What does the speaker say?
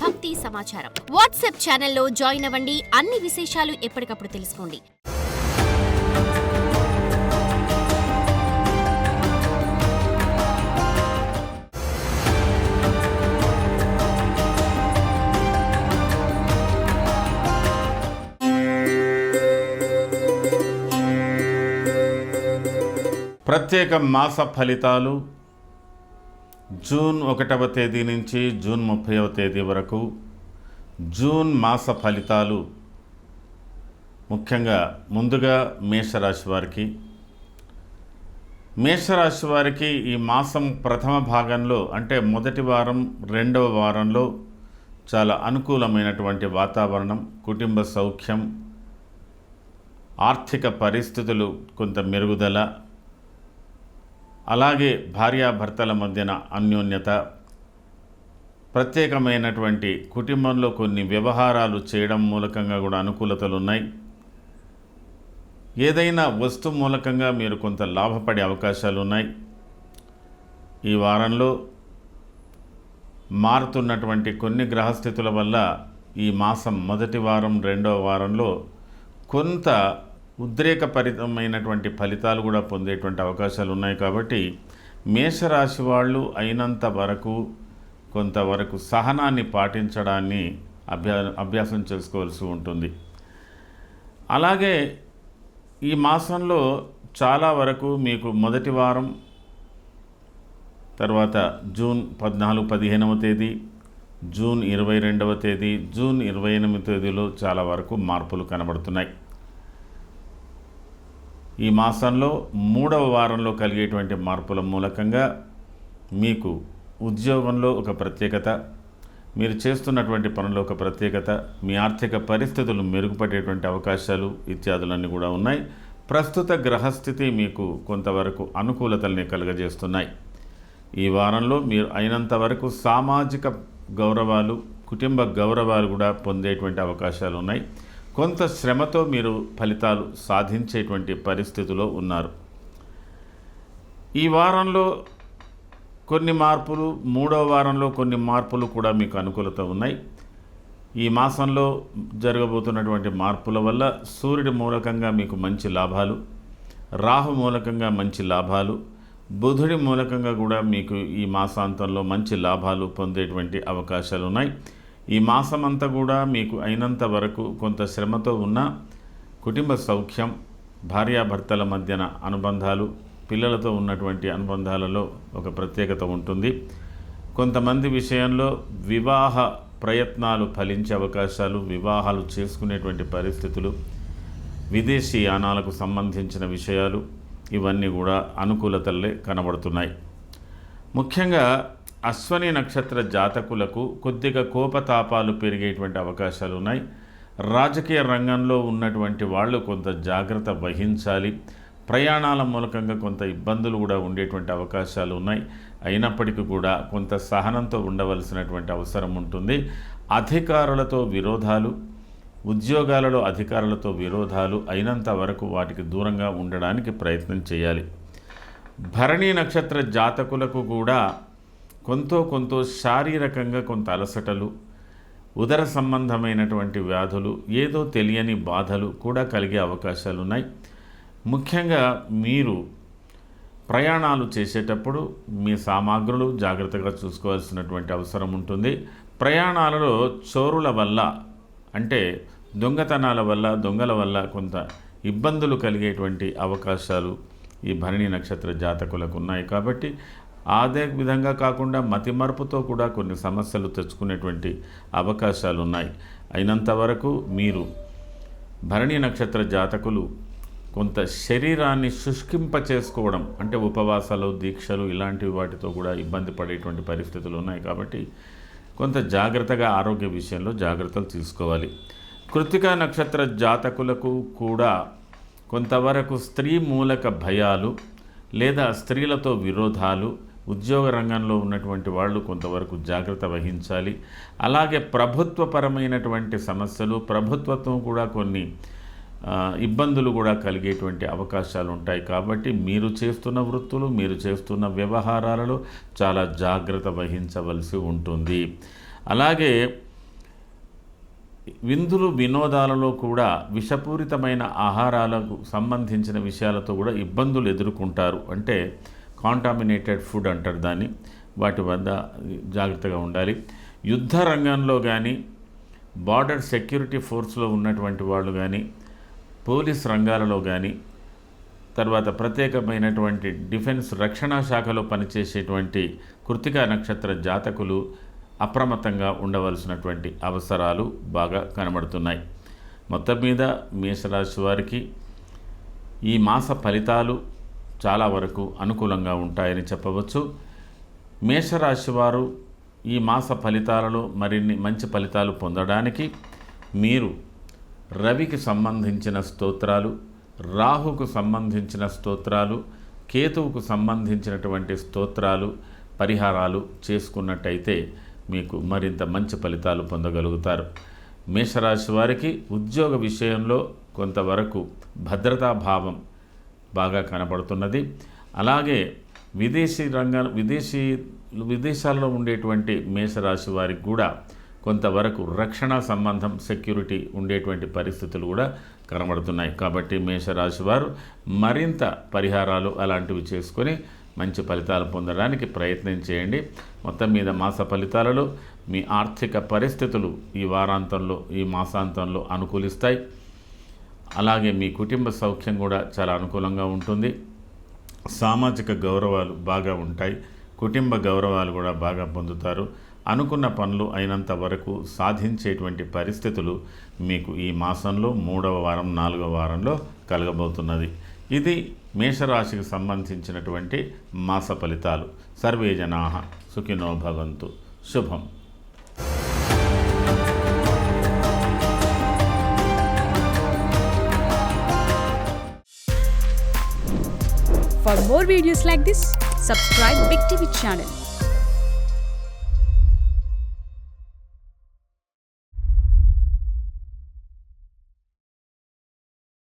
భక్తి సమాచారం. వాట్సాప్ ఛానల్లో జాయిన్ అవ్వండి. అన్ని విశేషాలు ఎప్పటికప్పుడు తెలుసుకోండి. ప్రత్యేక మాస ఫలితాలు జూన్ 1వ తేదీ నుంచి జూన్ 30వ తేదీ వరకు. జూన్ మాస ఫలితాలు ముఖ్యంగా ముందుగా మేషరాశి వారికి ఈ మాసం ప్రథమ భాగంలో అంటే మొదటి వారం, రెండవ వారంలో చాలా అనుకూలమైనటువంటి వాతావరణం, కుటుంబ సౌఖ్యం, ఆర్థిక పరిస్థితులు కొంత మెరుగుదల, అలాగే భార్యాభర్తల మధ్యన అన్యోన్యత, ప్రత్యేకమైనటువంటి కుటుంబంలో కొన్ని వ్యవహారాలు చేయడం మూలకంగా కూడా అనుకూలతలు ఉన్నాయి. ఏదైనా వస్తు మూలకంగా మీరు కొంత లాభపడే అవకాశాలు ఉన్నాయి. ఈ వారంలో మారుతున్నటువంటి కొన్ని గ్రహస్థితుల వల్ల ఈ మాసం మొదటి వారం, రెండవ వారంలో కొంత ఉద్రేకపరితమైనటువంటి ఫలితాలు కూడా పొందేటువంటి అవకాశాలు ఉన్నాయి. కాబట్టి మేషరాశి వాళ్ళు అయినంత వరకు కొంతవరకు సహనాన్ని పాటించడాన్ని అభ్యాసం చేసుకోవాల్సి ఉంటుంది. అలాగే ఈ మాసంలో చాలా వరకు మీకు మొదటి వారం, తర్వాత జూన్ 14, 15వ తేదీ, జూన్ 22వ తేదీ, జూన్ 28వ తేదీలో చాలా వరకు మార్పులు కనబడుతున్నాయి. ఈ మాసంలో 3వ వారంలో కలిగేటువంటి మార్పుల మూలకంగా మీకు ఉద్యోగంలో ఒక ప్రత్యేకత, మీరు చేస్తున్నటువంటి పనుల్లో ఒక ప్రత్యేకత, మీ ఆర్థిక పరిస్థితులు మెరుగుపడేటువంటి అవకాశాలు ఇత్యాదులన్నీ కూడా ఉన్నాయి. ప్రస్తుత గ్రహస్థితి మీకు కొంతవరకు అనుకూలతల్ని కలుగజేస్తున్నాయి. ఈ వారంలో మీరు అయినంత వరకు సామాజిక గౌరవాలు, కుటుంబ గౌరవాలు కూడా పొందేటువంటి అవకాశాలు ఉన్నాయి. కొంత శ్రమతో మీరు ఫలితాలు సాధించేటువంటి పరిస్థితిలో ఉన్నారు. ఈ వారంలో కొన్ని మార్పులు, 3వ వారంలో కొన్ని మార్పులు కూడా మీకు అనుకూలత ఉన్నాయి. ఈ మాసంలో జరగబోతున్నటువంటి మార్పుల వల్ల సూర్యుడి మూలకంగా మీకు మంచి లాభాలు, రాహు మూలకంగా మంచి లాభాలు, బుధుడి మూలకంగా కూడా మీకు ఈ మాసాంతంలో మంచి లాభాలు పొందేటువంటి అవకాశాలు ఉన్నాయి. ఈ మాసమంతా కూడా మీకు అయినంత వరకు కొంత శ్రమతో ఉన్న కుటుంబ సౌఖ్యం, భార్యాభర్తల మధ్యన అనుబంధాలు, పిల్లలతో ఉన్నటువంటి అనుబంధాలలో ఒక ప్రత్యేకత ఉంటుంది. కొంతమంది విషయంలో వివాహ ప్రయత్నాలు ఫలించే అవకాశాలు, వివాహాలు చేసుకునేటువంటి పరిస్థితులు, విదేశీ యానాలకు సంబంధించిన విషయాలు ఇవన్నీ కూడా అనుకూలతలే కనబడుతున్నాయి. ముఖ్యంగా అశ్వని నక్షత్ర జాతకులకు కొద్దిగా కోపతాపాలు పెరిగేటువంటి అవకాశాలు ఉన్నాయి. రాజకీయ రంగంలో ఉన్నటువంటి వాళ్ళు కొంత జాగ్రత్త వహించాలి. ప్రయాణాల మూలకంగా కొంత ఇబ్బందులు కూడా ఉండేటువంటి అవకాశాలు ఉన్నాయి. అయినప్పటికీ కూడా కొంత సహనంతో ఉండవలసినటువంటి అవసరం ఉంటుంది. అధికారులతో విరోధాలు, ఉద్యోగాలలో అధికారులతో విరోధాలు అయినంత వరకు వాటికి దూరంగా ఉండడానికి ప్రయత్నం చేయాలి. భరణి నక్షత్ర జాతకులకు కూడా కొంత శారీరకంగా కొంత అలసటలు, ఉదర సంబంధమైనటువంటి వ్యాధులు, ఏదో తెలియని బాధలు కూడా కలిగే అవకాశాలు ఉన్నాయి. ముఖ్యంగా మీరు ప్రయాణాలు చేసేటప్పుడు మీ సామాగ్రులు జాగ్రత్తగా చూసుకోవాల్సినటువంటి అవసరం ఉంటుంది. ప్రయాణాలలో చోరుల వల్ల అంటే దొంగతనాల వల్ల, దొంగల వల్ల కొంత ఇబ్బందులు కలిగేటువంటి అవకాశాలు ఈ భరణి నక్షత్ర జాతకులకు ఉన్నాయి. కాబట్టి అదే విధంగా కాకుండా మతిమరుపుతో కూడా కొన్ని సమస్యలు తెచ్చుకునేటువంటి అవకాశాలు ఉన్నాయి. అయినంత వరకు మీరు భరణి నక్షత్ర జాతకులు కొంత శరీరాన్ని శుష్కింప చేసుకోవడం అంటే ఉపవాసాలు, దీక్షలు ఇలాంటి వాటితో కూడా ఇబ్బంది పడేటువంటి పరిస్థితులు ఉన్నాయి. కాబట్టి కొంత జాగ్రత్తగా ఆరోగ్య విషయంలో జాగ్రత్తలు తీసుకోవాలి. కృత్తికా నక్షత్ర జాతకులకు కూడా కొంతవరకు స్త్రీ మూలక భయాలు లేదా స్త్రీలతో విరోధాలు, ఉద్యోగ రంగంలో ఉన్నటువంటి వాళ్ళు కొంతవరకు జాగ్రత్త వహించాలి. అలాగే ప్రభుత్వపరమైనటువంటి సమస్యలు, ప్రభుత్వత్వం కూడా కొన్ని ఇబ్బందులు కూడా కలిగేటువంటి అవకాశాలు ఉంటాయి. కాబట్టి మీరు చేస్తున్న వృత్తులు, మీరు చేస్తున్న వ్యవహారాలలో చాలా జాగ్రత్త వహించవలసి ఉంటుంది. అలాగే విందులు వినోదాలలో కూడా విషపూరితమైన ఆహారాలకు సంబంధించిన విషయాలతో కూడా ఇబ్బందులు ఎదుర్కొంటారు. అంటే కాంటామినేటెడ్ ఫుడ్ అంటారు దాన్ని. వాటి వద్ద జాగ్రత్తగా ఉండాలి. యుద్ధ రంగంలో కానీ, బార్డర్ సెక్యూరిటీ ఫోర్స్లో ఉన్నటువంటి వాళ్ళు కానీ, పోలీస్ రంగాలలో కానీ, తర్వాత ప్రత్యేకమైనటువంటి డిఫెన్స్ రక్షణ శాఖలో పనిచేసేటువంటి కృత్తికా నక్షత్ర జాతకులు అప్రమత్తంగా ఉండవలసినటువంటి అవసరాలు బాగా కనబడుతున్నాయి. మొత్తం మీద మేషరాశి వారికి ఈ మాస ఫలితాలు చాలా వరకు అనుకూలంగా ఉంటాయని చెప్పవచ్చు. మేషరాశి వారు ఈ మాస ఫలితాలలో మరిన్ని మంచి ఫలితాలు పొందడానికి మీరు రవికి సంబంధించిన స్తోత్రాలు, రాహుకు సంబంధించిన స్తోత్రాలు, కేతువుకు సంబంధించినటువంటి స్తోత్రాలు, పరిహారాలు చేసుకున్నట్టయితే మీకు మరింత మంచి ఫలితాలు పొందగలుగుతారు. మేషరాశి వారికి ఉద్యోగ విషయంలో కొంతవరకు భద్రతాభావం బాగా కనబడుతున్నది. అలాగే విదేశాలలో ఉండేటువంటి మేషరాశి వారికి కూడా కొంతవరకు రక్షణ సంబంధం సెక్యూరిటీ ఉండేటువంటి పరిస్థితులు కూడా కనబడుతున్నాయి. కాబట్టి మేషరాశి వారు మరింత పరిహారాలు అలాంటివి చేసుకొని మంచి ఫలితాలు పొందడానికి ప్రయత్నం చేయండి. మొత్తం మీద మాస ఫలితాలలో మీ ఆర్థిక పరిస్థితులు ఈ మాసాంతంలో అనుకూలిస్తాయి. అలాగే మీ కుటుంబ సౌఖ్యం కూడా చాలా అనుకూలంగా ఉంటుంది. సామాజిక గౌరవాలు బాగా ఉంటాయి. కుటుంబ గౌరవాలు కూడా బాగా పొందుతారు. అనుకున్న పనులు అయినంత వరకు సాధించేటువంటి పరిస్థితులు మీకు ఈ మాసంలో 3వ వారం 4వ వారంలో కలగబోతున్నది. ఇది మేషరాశికి సంబంధించినటువంటి మాస ఫలితాలు. సర్వే జనాః సుఖినో భవంతు. శుభం. For more videos like this, subscribe Big TV channel.